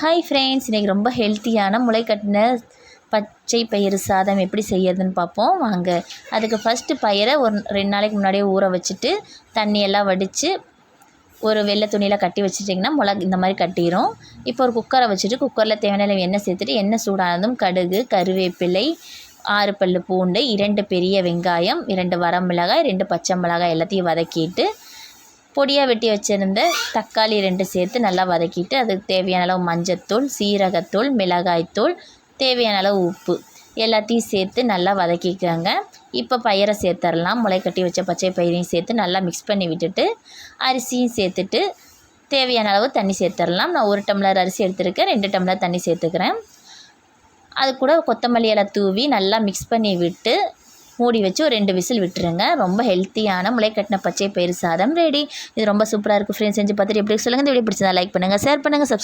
Hi friends, இன்றைக்கி ரொம்ப ஹெல்த்தியான முளைக்கட்டின பச்சை பயிறு சாதம் எப்படி செய்யறதுன்னு பார்ப்போம் வாங்க. அதுக்கு ஃபஸ்ட்டு பயிரை ஒரு 2 நாளைக்கு முன்னாடியே ஊற வச்சுட்டு தண்ணியெல்லாம் வடித்து ஒரு வெள்ளை துணியில் கட்டி வச்சுட்டிங்கன்னா இந்த மாதிரி கட்டிடும். இப்போ ஒரு குக்கரை வச்சுட்டு குக்கரில் தேவையான எண்ணெய் சேர்த்துட்டு எண்ணெய் சூடானதும் கடுகு, கருவேப்பிலை, 6 பல் பூண்டு, 2 பெரிய வெங்காயம், 2 வரமிளகாய், 2 பச்சை மிளகாய் எல்லாத்தையும் வதக்கிட்டு பொடியாக வெட்டி வச்சுருந்த தக்காளி 2 சேர்த்து நல்லா வதக்கிட்டு அதுக்கு தேவையான அளவு மஞ்சத்தூள், சீரகத்தூள், மிளகாய்த்தூள், தேவையான அளவு உப்பு எல்லாத்தையும் சேர்த்து நல்லா வதக்கிக்கோங்க. இப்போ பயிரை சேர்த்துடலாம். முளைக்கட்டி வச்ச பச்சை பயிரையும் சேர்த்து நல்லா மிக்ஸ் பண்ணி விட்டுட்டு அரிசியும் சேர்த்துட்டு தேவையான அளவு தண்ணி சேர்த்துடலாம். நான் 1 டம்ளர் அரிசி எடுத்துருக்கேன், 2 டம்ளர் தண்ணி சேர்த்துக்கிறேன். அது கூட கொத்தமல்லி இலை தூவி நல்லா மிக்ஸ் பண்ணி விட்டு மூடி வச்சு ஒரு 2 விசில் விட்டுருங்க. ரொம்ப ஹெல்த்தியான முளைக்கட்டின பச்சை பயிறு சாதம் ரெடி. இது ரொம்ப சூப்பராக இருக்குது ஃப்ரெண்ட்ஸ். செஞ்சு பார்த்துட்டு எப்படி சொல்லுங்கள். இந்த வீடியோ பிடிச்சதா லைக் பண்ணுங்கள், ஷேர் பண்ணுங்கள், சப்ஸ்கிரைப்